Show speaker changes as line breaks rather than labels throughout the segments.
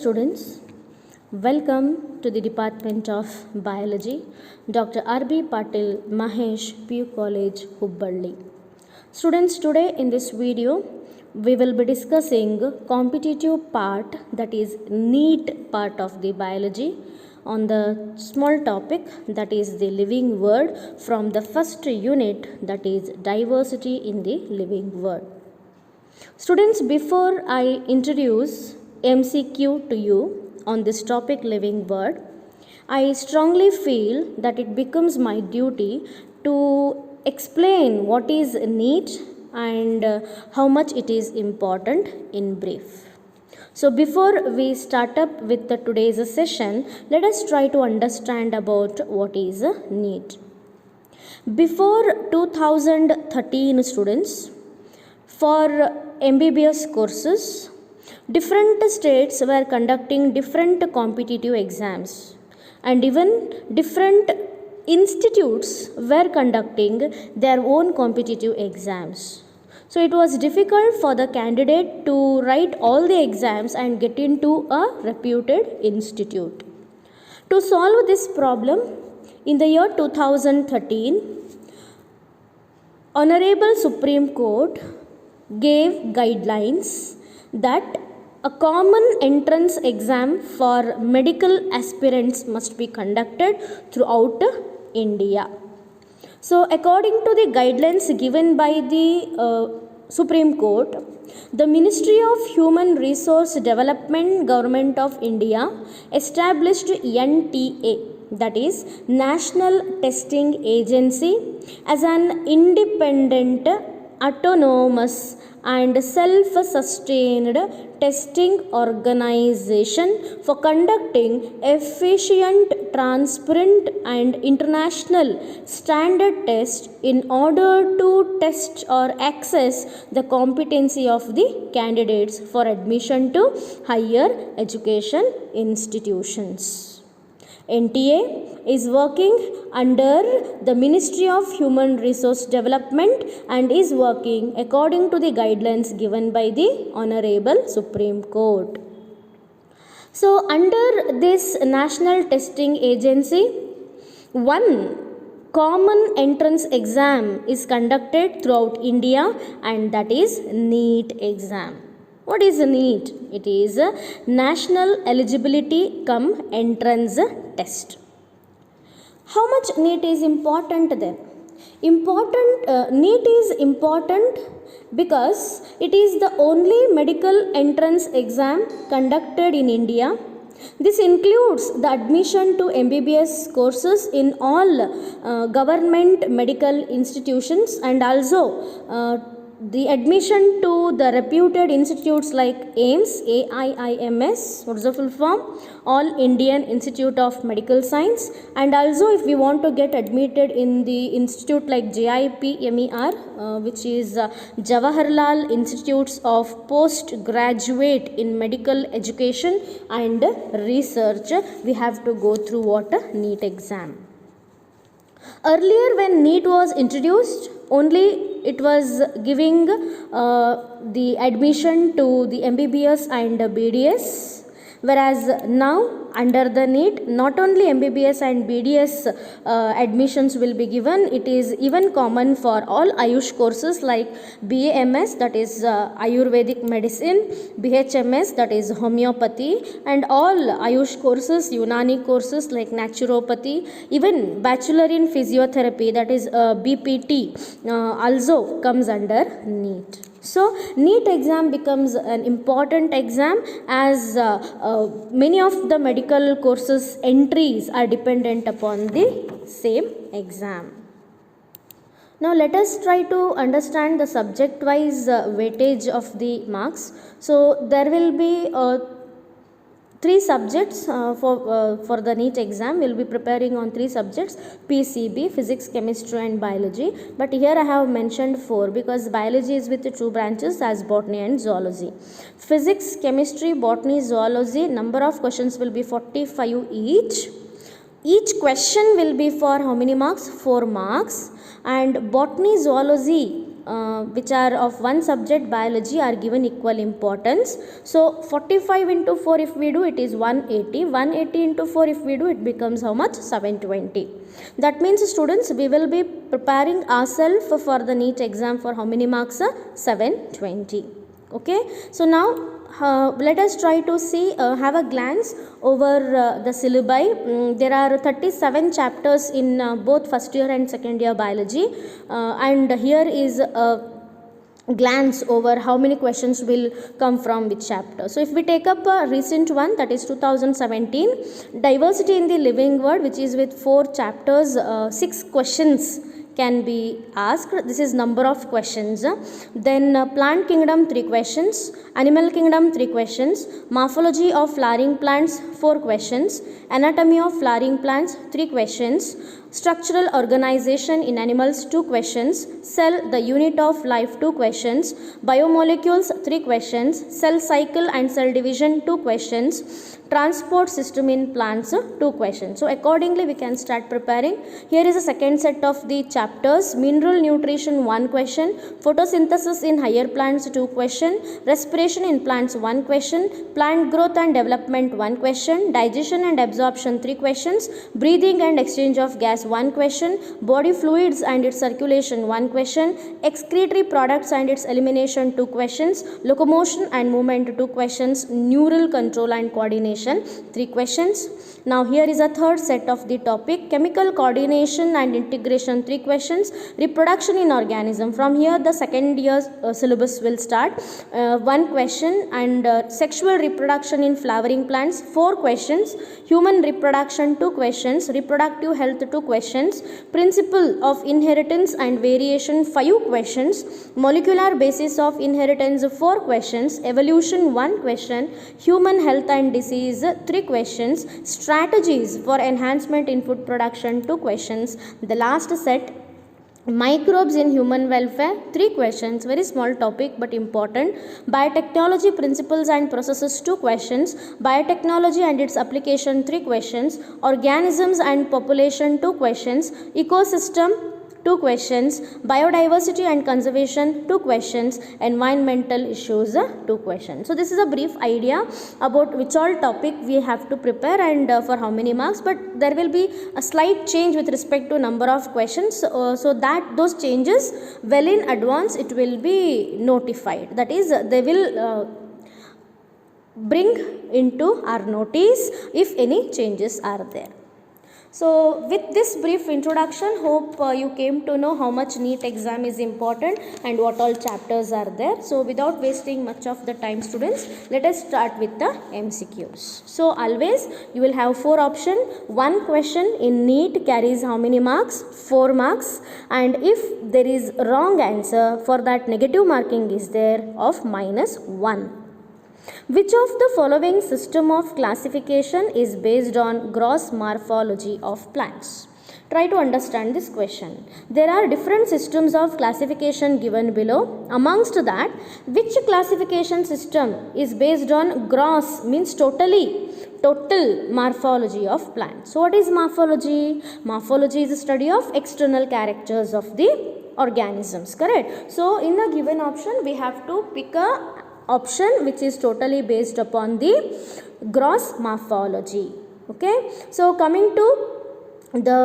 students, welcome to the Department of Biology, Dr. R.B. Patil Mahesh, PU College, Hubballi. Students, today in this video, we will be discussing competitive part, that is NEET part of the biology, on the small topic, that is the living world, from the first unit, that is diversity in the living world. Students, before I introduce MCQ to you on this topic living world, I strongly feel that it becomes my duty to explain what is NEET and how much it is important in brief. So before we start up with today's session, let us try to understand about what is NEET. Before 2013, students, for MBBS courses, different states were conducting different competitive exams, and even different institutes were conducting their own competitive exams. So it was difficult for the candidate to write all the exams and get into a reputed institute. To solve this problem, in the year 2013, Honorable Supreme Court gave guidelines that a common entrance exam for medical aspirants must be conducted throughout India. So, according to the guidelines given by the Supreme Court, the Ministry of Human Resource Development, Government of India, established NTA, that is National Testing Agency, as an independent, autonomous and self-sustained testing organization for conducting efficient, transparent and international standard tests in order to test or assess the competency of the candidates for admission to higher education institutions. NTA is working under the Ministry of Human Resource Development and is working according to the guidelines given by the Honorable Supreme Court. So, under this National Testing Agency, one common entrance exam is conducted throughout India, and that is NEET exam. What is a NEET? It is a National Eligibility cum Entrance Test. How much NEET is important then? NEET is important because it is the only medical entrance exam conducted in India. This includes the admission to MBBS courses in all government medical institutions, and also the admission to the reputed institutes like AIIMS, AIIMS, what is the full form? All Indian Institute of Medical Science. And also if we want to get admitted in the institute like JIPMER, which is Jawaharlal Institutes of Postgraduate in Medical Education and Research, we have to go through what a NEET exam. Earlier when NEET was introduced, only it was giving the admission to the MBBS and BDS, whereas now under the NEET, not only MBBS and BDS admissions will be given, it is even common for all Ayush courses like BAMS, that is Ayurvedic medicine, BHMS, that is homeopathy, and all Ayush courses, Unani courses like naturopathy, even Bachelor in Physiotherapy, that is BPT, also comes under NEET. So, NEET exam becomes an important exam as many of the medical courses entries are dependent upon the same exam. Now, let us try to understand the subject wise weightage of the marks. So, there will be three subjects for the NEET exam. We will be preparing on three subjects: PCB, Physics, Chemistry and Biology. But here I have mentioned four because biology is with two branches as botany and zoology. Physics, Chemistry, Botany, Zoology, number of questions will be 45 each. Each question will be for how many marks? 4 marks. And Botany, Zoology, which are of one subject biology are given equal importance. So 45 into 4 if we do, it is 180. 180 into 4 if we do, it becomes how much? 720. That means students, we will be preparing ourselves for the NEET exam for how many marks? 720. Okay, so now let us try to see, have a glance over the syllabi. There are 37 chapters in both first year and second year biology, and here is a glance over how many questions will come from which chapter. So if we take up a recent one, that is 2017, diversity in the living world, which is with 4 chapters, 6 questions can be asked. This is number of questions. Then plant kingdom 3 questions, animal kingdom 3 questions, morphology of flowering plants 4 questions, anatomy of flowering plants 3 questions, structural organization in animals 2 questions, cell the unit of life 2 questions, biomolecules 3 questions, cell cycle and cell division 2 questions, transport system in plants 2 questions. So accordingly we can start preparing. Here is a second set of the chapters. Mineral nutrition 1 question, photosynthesis in higher plants 2 question, respiration in plants 1 question, plant growth and development 1 question, digestion and absorption 3 questions, breathing and exchange of gas 1 question, body fluids and its circulation 1 question, excretory products and its elimination 2 questions, locomotion and movement 2 questions, neural control and coordination 3 questions. Now here is a third set of the topic, chemical coordination and integration 3 questions, reproduction in organism. From here the second year syllabus will start, 1 question, and sexual reproduction in flowering plants 4 questions, human reproduction 2 questions, reproductive health 2 questions, principle of inheritance and variation 5 questions, molecular basis of inheritance 4 questions, evolution 1 question, human health and disease 3 questions, strategies for enhancement in food production 2 questions. The last set, microbes in human welfare 3 questions, very small topic but important, biotechnology principles and processes 2 questions, biotechnology and its application 3 questions, organisms and population 2 questions, ecosystem 2 questions, biodiversity and conservation 2 questions, environmental issues 2 questions. So this is a brief idea about which all topic we have to prepare and for how many marks, but there will be a slight change with respect to number of questions, so that those changes well in advance it will be notified, that is they will bring into our notice if any changes are there. So with this brief introduction, hope you came to know how much NEET exam is important and what all chapters are there. So without wasting much of the time students, let us start with the MCQs. So always you will have 4 options. 1 question in NEET carries how many marks? 4 marks, and if there is wrong answer, for that negative marking is there of -1. Which of the following system of classification is based on gross morphology of plants? Try to understand this question. There are different systems of classification given below. Amongst that, which classification system is based on gross, means total morphology of plants? So what is morphology? Morphology is the study of external characters of the organisms, correct? So in a given option we have to pick a option which is totally based upon the gross morphology. Okay, so coming to the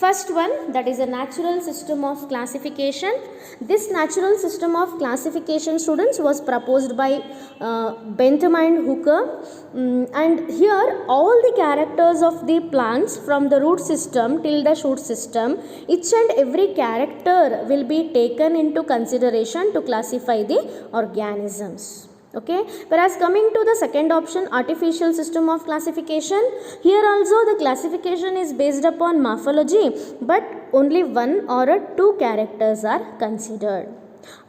first one, that is a natural system of classification. This natural system of classification, students, was proposed by Bentham and Hooker, and here all the characters of the plants from the root system till the shoot system, each and every character will be taken into consideration to classify the organisms. Okay, whereas coming to the second option, artificial system of classification, here also the classification is based upon morphology, but only 1 or 2 characters are considered.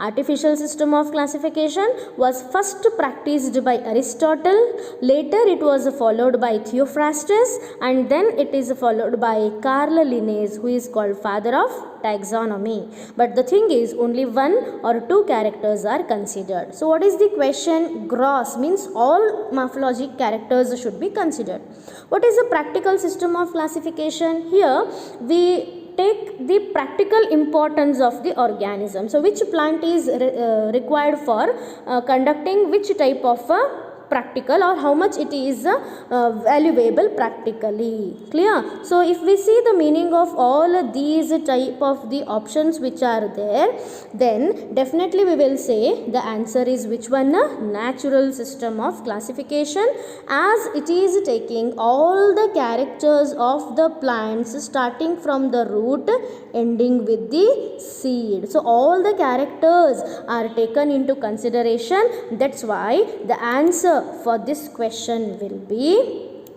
Artificial system of classification was first practiced by Aristotle, later it was followed by Theophrastus, and then it is followed by Carl Linnaeus, who is called father of taxonomy. But the thing is, only 1 or 2 characters are considered. So what is the question? Gross means all morphologic characters should be considered. What is the practical system of classification? Here we take the practical importance of the organism. So which plant is required for conducting which type of practical, or how much it is valuable practically. Clear? So if we see the meaning of all these type of the options which are there, then definitely we will say the answer is which one? Natural system of classification, as it is taking all the characters of the plants starting from the root ending with the seed. So all the characters are taken into consideration. That's why the answer for this question will be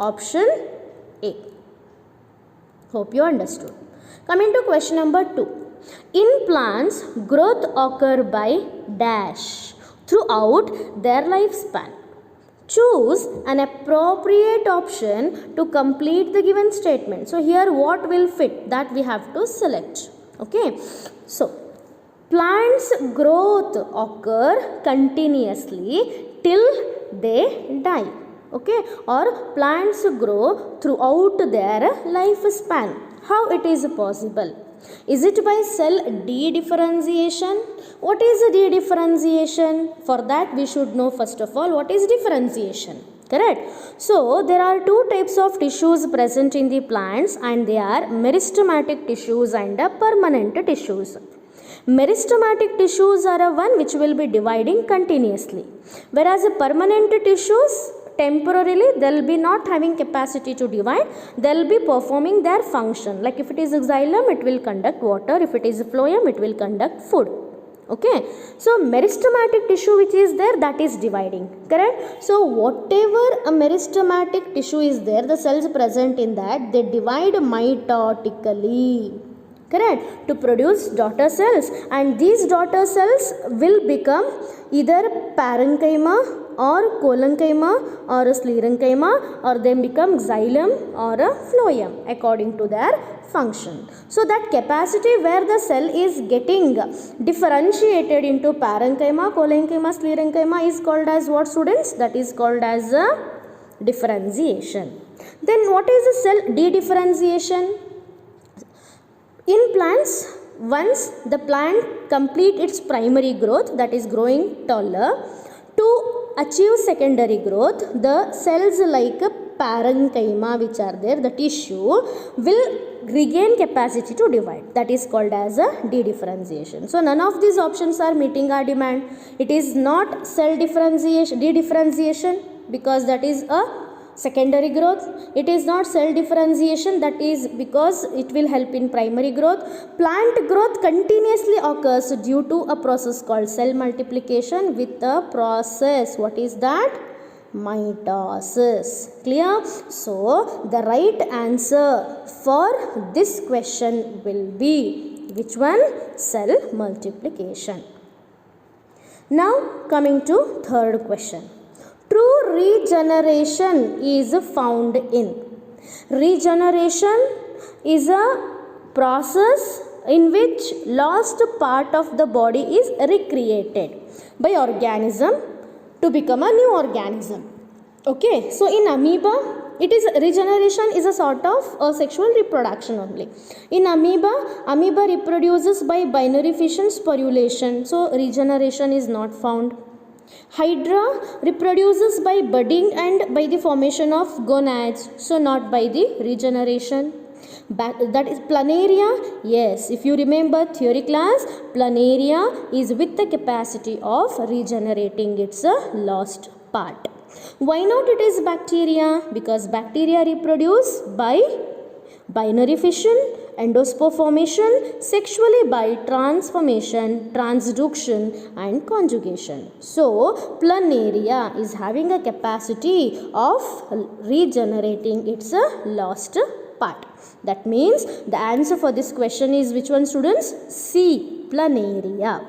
option A. Hope you understood. Coming to question number 2. In plants, growth occur by dash throughout their lifespan. Choose an appropriate option to complete the given statement. So here what will fit, that we have to select. Okay. So plants growth occur continuously till they die. Okay, or plants grow throughout their lifespan. How it is possible? Is it by cell dedifferentiation? What is a dedifferentiation? For that we should know first of all what is differentiation. Correct? So there are two types of tissues present in the plants, and they are meristematic tissues and permanent tissues. Meristematic tissues are a one which will be dividing continuously, whereas permanent tissues temporarily they'll be not having capacity to divide, they'll be performing their function. Like if it is xylem, it will conduct water; if it is phloem, it will conduct food. Okay, so meristematic tissue which is there, that is dividing. Correct? So whatever a meristematic tissue is there, the cells present in that, they divide mitotically. Correct? To produce daughter cells, and these daughter cells will become either parenchyma or collenchyma or a sclerenchyma, or they become xylem or a phloem according to their function. So that capacity where the cell is getting differentiated into parenchyma, collenchyma, sclerenchyma is called as what, students? That is called as a differentiation. Then what is a cell dedifferentiation? In plants, once the plant complete its primary growth, that is growing taller, to achieve secondary growth, the cells like parenchyma which are there, the tissue, will regain capacity to divide. That is called as a dedifferentiation. So none of these options are meeting our demand. It is not cell differentiation, dedifferentiation, because that is a secondary growth. It is not cell differentiation, that is because it will help in primary growth. Plant growth continuously occurs due to a process called cell multiplication with a process. What is that? Mitosis. Clear? So the right answer for this question will be which one? Cell multiplication. Now coming to third question. True regeneration is found in. Regeneration is a process in which lost part of the body is recreated by organism to become a new organism. Okay, so in amoeba, it is regeneration is a sort of sexual reproduction only. In amoeba reproduces by binary fission sporulation, so regeneration is not found. Hydra reproduces by budding and by the formation of gonads, so not by the regeneration. That is planaria. Yes, if you remember theory class, planaria is with the capacity of regenerating its lost part. Why not it is bacteria? Because bacteria reproduce by binary fission, endospore formation, sexually by transformation, transduction and conjugation. So planaria is having a capacity of regenerating its lost part. That means the answer for this question is which one, students? C, planaria.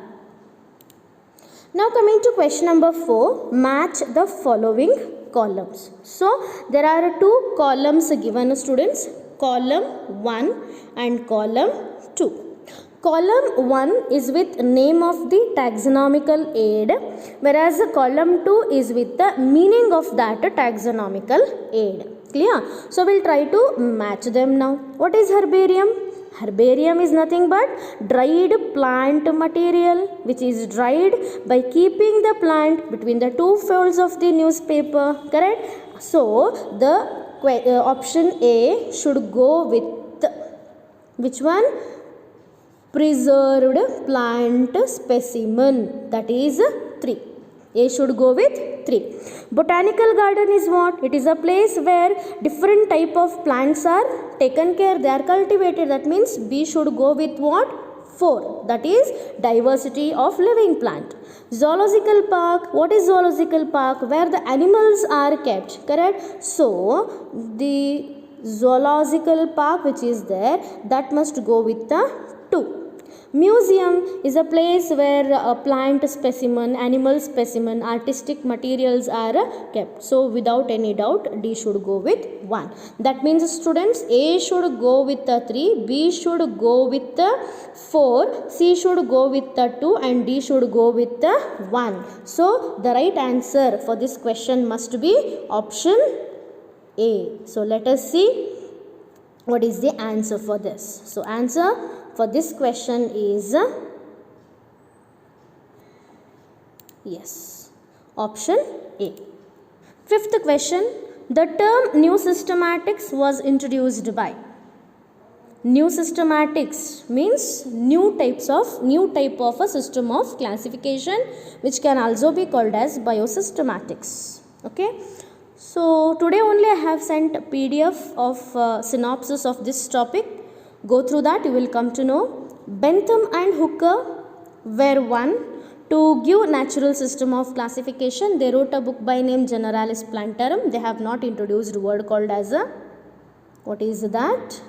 Now coming to question number 4, match the following columns. So there are two columns given, students, column 1 and column 2. Column 1 is with name of the taxonomical aid, whereas column 2 is with the meaning of that taxonomical aid. Clear? So we'll try to match them now. What is herbarium? Herbarium is nothing but dried plant material which is dried by keeping the plant between the two folds of the newspaper. Correct? So the option A should go with which one? Preserved plant specimen, that is 3. A should go with 3. Botanical garden is what? It is a place where different type of plants are taken care, they are cultivated. That means B should go with what? 4. That is diversity of living plant. Zoological park, what is zoological park? Where the animals are kept. Correct? So the zoological park which is there, that must go with the 2. Museum is a place where a plant specimen, animal specimen, artistic materials are kept. So without any doubt D should go with 1. That means students, A should go with the 3, B should go with the 4, C should go with the 2 and D should go with the 1. So the right answer for this question must be option A. So let us see what is the answer for this. So answer for this question is yes, option A. Fifth question, the term new systematics was introduced by. New systematics means new type of a system of classification which can also be called as biosystematics. Okay, so today only I have sent a PDF of synopsis of this topic. Go through that, you will come to know. Bentham and Hooker were one to give natural system of classification. They wrote a book by name Generalis Plantarum. They have not introduced a word called as a, what is that?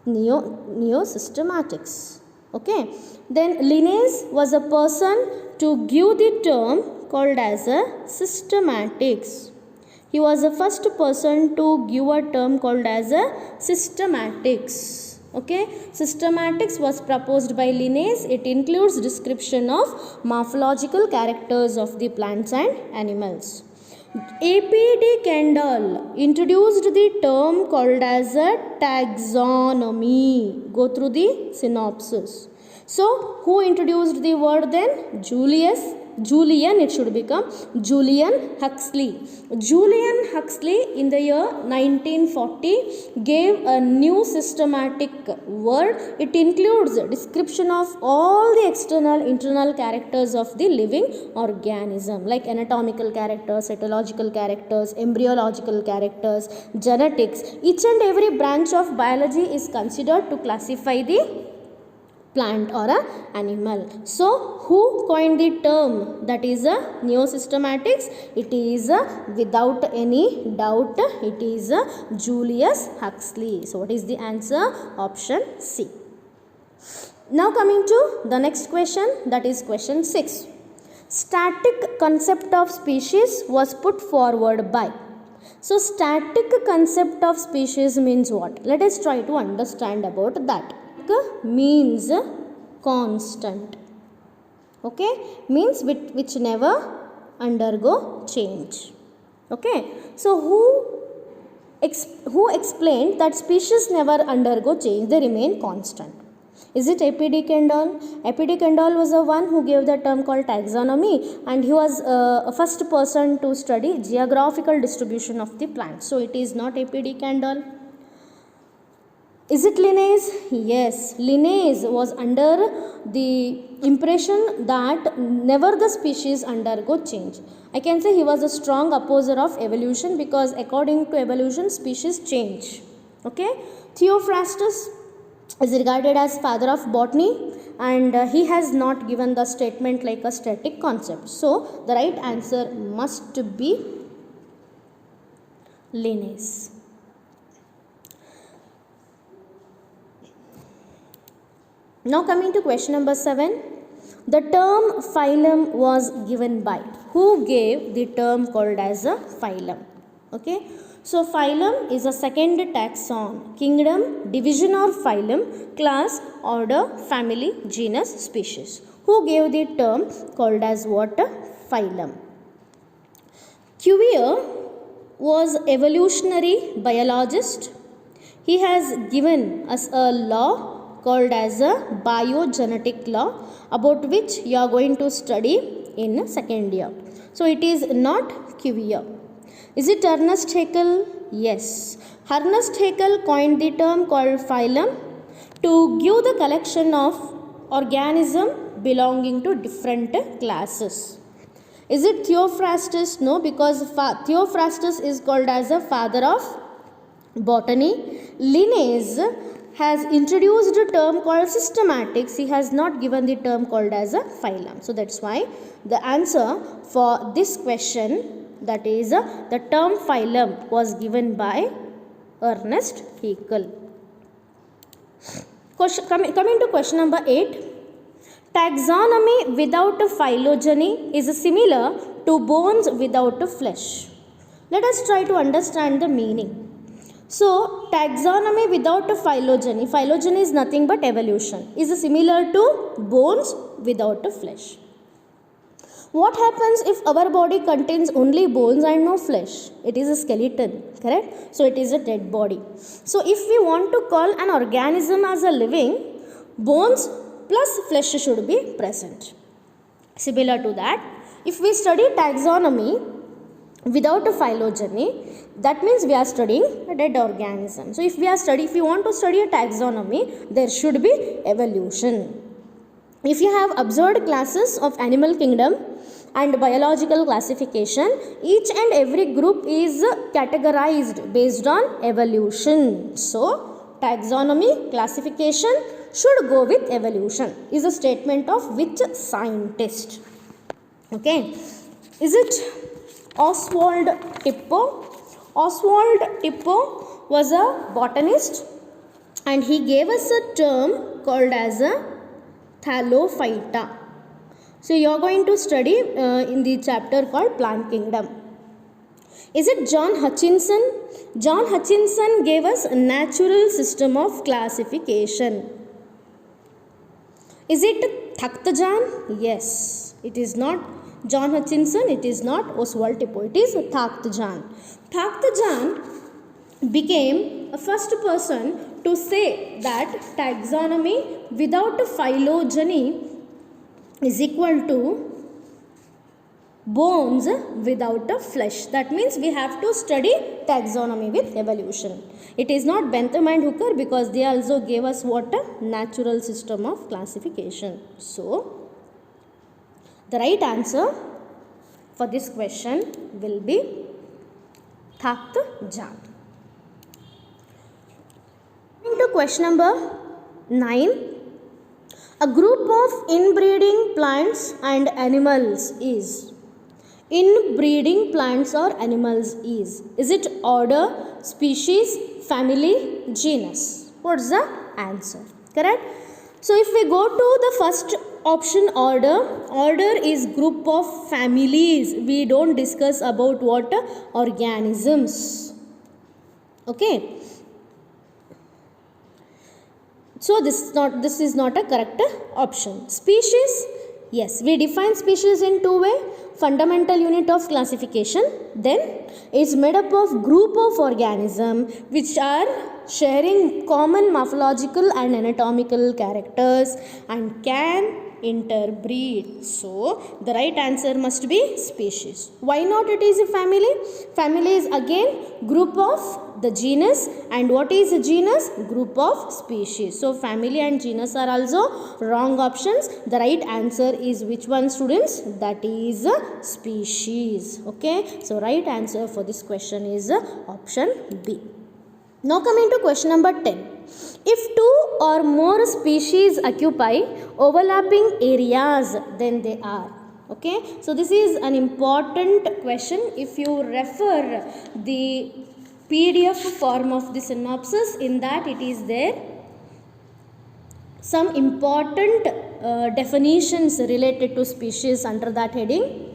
Neo-systematics. Okay. Then Linnaeus was a person to give the term called as a systematics. He was the first person to give a term called as a systematics. Okay, systematics was proposed by Linnaeus. It includes description of morphological characters of the plants and animals. A.P.D. Kendall introduced the term called as a taxonomy. Go through the synopsis. So, who introduced the word then? Julian, it should become Julian Huxley. Julian Huxley in the year 1940 gave a new systematic word. It includes description of all the external, internal characters of the living organism like anatomical characters, cytological characters, embryological characters, genetics. Each and every branch of biology is considered to classify the plant or a animal. So who coined the term that is a neo-systematics? It is without any doubt it is Julius Huxley. So what is the answer? Option C. Now coming to the next question, that is question 6. Static concept of species was put forward by. So static concept of species means what? Let us try to understand about that. Means constant. Okay, means which never undergo change. Okay, so who explained that species never undergo change, they remain constant? Is it A.P.D. Kendall? A.P.D. Kendall was the one who gave the term called taxonomy, and he was a first person to study geographical distribution of the plant. So it is not A.P.D. Kendall. Is it Linnaeus? Yes, Linnaeus was under the impression that never the species undergo change. I can say he was a strong opposer of evolution because according to evolution species change. Okay, Theophrastus is regarded as father of botany, and he has not given the statement like a static concept. So the right answer must be Linnaeus. Now coming to question number 7. The term phylum was given by. Who gave the term called as a phylum? Okay. So phylum is a second taxon. Kingdom, division or phylum, class, order, family, genus, species. Who gave the term called as what? Phylum. Cuvier was evolutionary biologist. He has given us a law called as a biogenetic law, about which you are going to study in second year. So it is not Cuvier. Is it Ernest Haeckel? Yes. Ernest Haeckel coined the term called phylum to give the collection of organism belonging to different classes. Is it Theophrastus? No, because Theophrastus is called as a father of botany. Linnaeus has introduced a term called systematics. He has not given the term called as a phylum. So that's why the answer for this question, that is the term phylum, was given by Ernest Haeckel. Coming to question number 8. Taxonomy without a phylogeny is similar to bones without a flesh. Let us try to understand the meaning. So, taxonomy without a phylogeny, phylogeny is nothing but evolution, is similar to bones without a flesh. What happens if our body contains only bones and no flesh? It is a skeleton, correct? So, it is a dead body. So, if we want to call an organism as a living, bones plus flesh should be present. Similar to that, if we study taxonomy without a phylogeny, that means we are studying a dead organism. So if we want to study a taxonomy, there should be evolution. If you have observed classes of animal kingdom and biological classification, each and every group is categorized based on evolution. So taxonomy classification should go with evolution, is a statement of which scientist? Okay, is it Oswald Tippo? Oswald Tippo was a botanist and he gave us a term called as a Thallophyta. So you are going to study in the chapter called Plant Kingdom. Is it John Hutchinson? John Hutchinson gave us a natural system of classification. Is it Thaktajan? Yes. It is not John Hutchinson, it is not Oswald Tippo, it is Thaktajan. Thaktajan became a first person to say that taxonomy without a phylogeny is equal to bones without a flesh. That means we have to study taxonomy with evolution. It is not Bentham and Hooker, because they also gave us what? A natural system of classification. So the right answer for this question will be Thaktajan. Into question number 9. A group of inbreeding plants and animals is. Inbreeding plants or animals is. Is it order, species, family, genus? What's the answer? Correct? So if we go to the first option, order is group of families. We don't discuss about what? Organisms. Okay. So this is not a correct option. Species, yes, we define species in two ways. Fundamental unit of classification, then it's made up of group of organisms which are sharing common morphological and anatomical characters and can interbreed. So the right answer must be species. Why not it is a family? Family is again group of the genus, and what is a genus? Group of species. So family and genus are also wrong options. The right answer is which one, students? That is species. Okay, so right answer for this question is option B. Now coming to question number 10. If two or more species occupy overlapping areas, then they are. Okay, so this is an important question. If you refer the PDF form of the synopsis, in that it is there some important definitions related to species under that heading.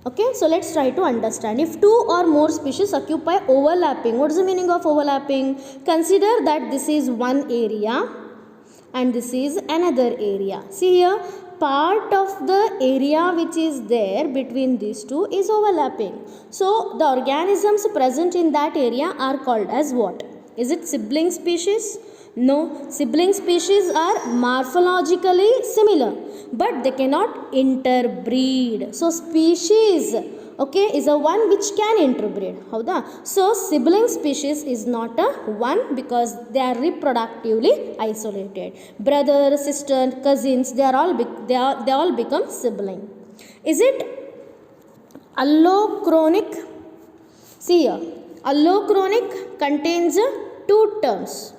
Okay, so let's try to understand. If two or more species occupy overlapping, what is the meaning of overlapping? Consider that this is one area and this is another area. See here, part of the area which is there between these two is overlapping. So the organisms present in that area are called as what? Is it sibling species? No, sibling species are morphologically similar, but they cannot interbreed. So species, okay, is a one which can interbreed. Howda? So sibling species is not a one because they are reproductively isolated. Brother, sister, cousins, they all become sibling. Is it allochronic? See here, allochronic contains two terms.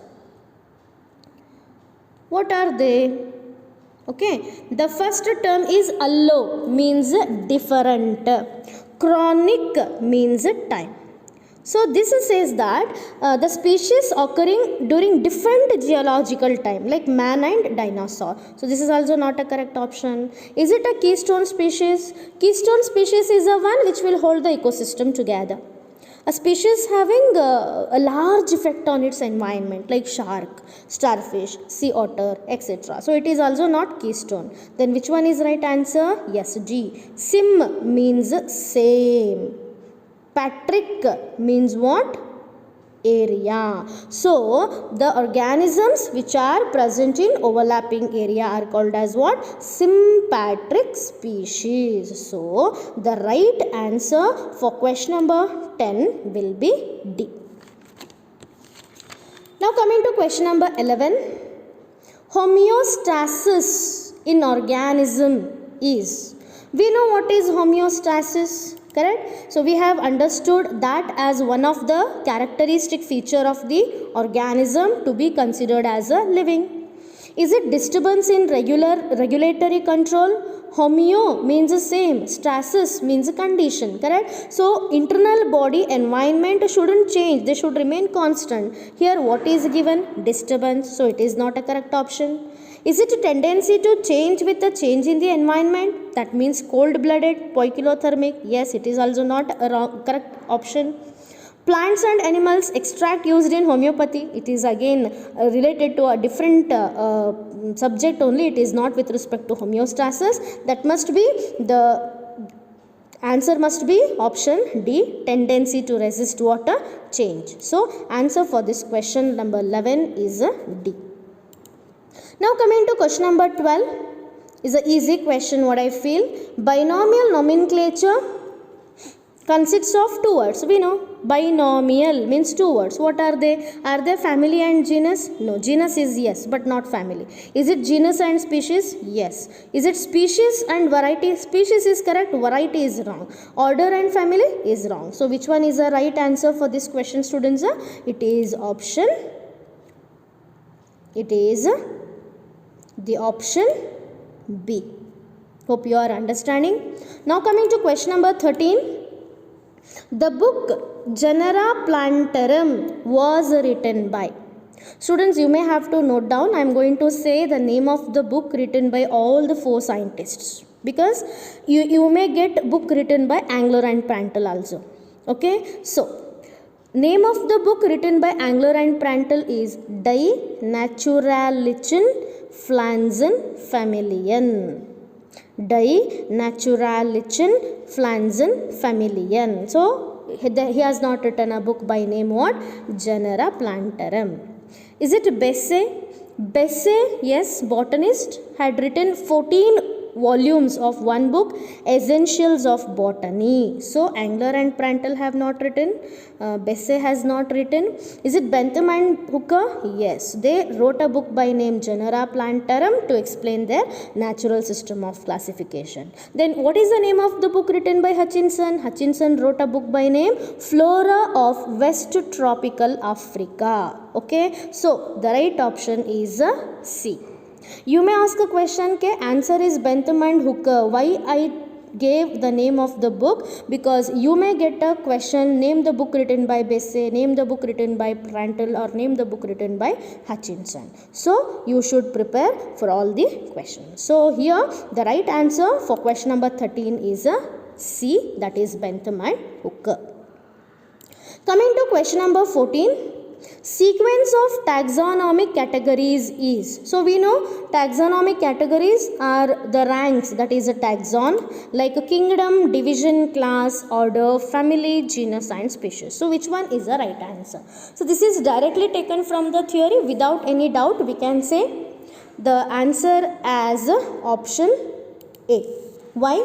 What are they? Okay, the first term is allo, means different. Chronic means time. So this says that the species occurring during different geological time, like man and dinosaur. So this is also not a correct option. Is it a keystone species? Keystone species is a one which will hold the ecosystem together. A species having a large effect on its environment, like shark, starfish, sea otter, etc. So it is also not keystone. Then which one is right answer? Yes, G. Sim means same. Patrick means what? Area. So the organisms which are present in overlapping area are called as what? Sympatric species. So the right answer for question number 10 will be D. Now coming to question number 11. Homeostasis in organism is. We know what is homeostasis, correct? So we have understood that as one of the characteristic feature of the organism to be considered as a living. Is it disturbance in regulatory control? Homeo means the same, stasis means a condition, correct? So internal body environment shouldn't change, they should remain constant. Here what is given? Disturbance, so it is not a correct option. Is it a tendency to change with the change in the environment? That means cold-blooded, poikilothermic. Yes, it is also not a correct option. Plants and animals extract used in homeopathy. It is again related to a different subject only. It is not with respect to homeostasis. That must be the answer must be option D, tendency to resist water change. So answer for this question number 11 is D. Now coming to question number 12 is an easy question what I feel. Binomial nomenclature consists of two words. We know binomial means two words. What are they? Are they family and genus? No, genus is yes but not family. Is it genus and species? Yes. Is it species and variety? Species is correct, variety is wrong. Order and family is wrong. So which one is the right answer for this question, students? It is option. It is the option B. Hope you are understanding. Now coming to question number 13. The book Genera Plantarum was written by. Students, you may have to note down. I am going to say the name of the book written by all the four scientists, because you may get book written by Angler and Prantl also. Okay, so name of the book written by Angler and Prantl is Die Naturalischen Pflanzen Familien. Die Naturalischen Pflanzen Familien. So he has not written a book by name what? Genera Plantarum. Is it Besse? Besse, yes, botanist, had written 14 volumes of one book, Essentials of Botany. So Angler and Prantl have not written, Besse has not written. Is it Bentham and Hooker? Yes, they wrote a book by name Genera Plantarum to explain their natural system of classification. Then what is the name of the book written by Hutchinson? Hutchinson wrote a book by name Flora of West Tropical Africa. Okay, so the right option is C. You may ask a question, के answer is Bentham and Hooker. Why I gave the name of the book? Because you may get a question, name the book written by Besse, name the book written by Prantl, or name the book written by Hutchinson. So you should prepare for all the questions. So here the right answer for question number 13 is a C, that is Bentham and Hooker. Coming to question number 14. sequence of taxonomic categories is. So we know taxonomic categories are the ranks, that is a taxon, like a kingdom, division, class, order, family, genus and species. So which one is the right answer? So this is directly taken from the theory. Without any doubt we can say the answer as option A. Why?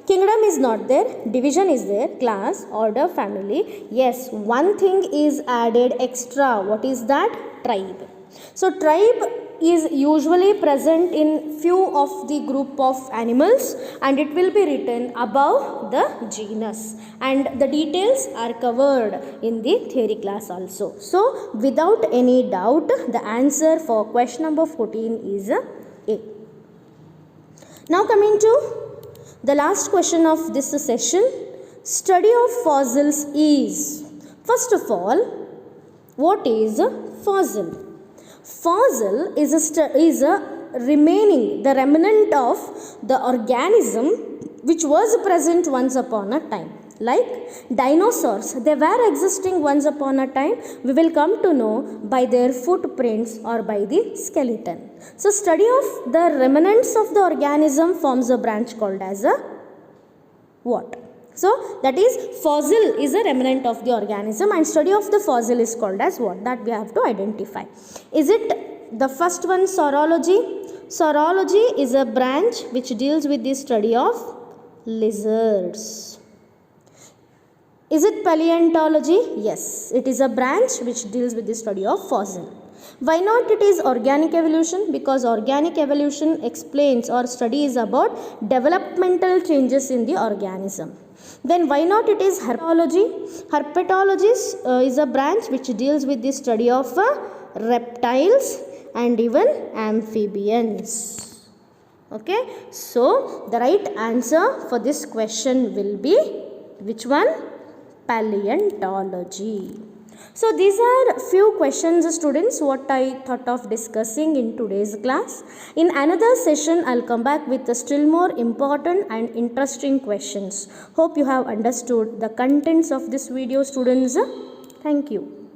Kingdom is not there, division is there, class, order, family. Yes, one thing is added extra. What is that? Tribe. So tribe is usually present in few of the group of animals and it will be written above the genus, and the details are covered in the theory class also. So without any doubt the answer for question number 14 is A. Now coming to the last question of this session, study of fossils is. First of all, what is a fossil? Fossil is a remnant of the organism which was present once upon a time. Like dinosaurs, they were existing once upon a time. We will come to know by their footprints or by the skeleton. So study of the remnants of the organism forms a branch called as a what? So that is, fossil is a remnant of the organism and study of the fossil is called as what? That we have to identify. Is it the first one, saurology? Saurology is a branch which deals with the study of lizards. Is it paleontology? Yes, it is a branch which deals with the study of fossil. Why not it is organic evolution? Because organic evolution explains or studies about developmental changes in the organism. Then why not it is herpetology? Herpetology is a branch which deals with the study of reptiles and even amphibians. Okay, so the right answer for this question will be which one? Paleontology. So these are few questions, students, what I thought of discussing in today's class. In another session, I'll come back with still more important and interesting questions. Hope you have understood the contents of this video, students. Thank you.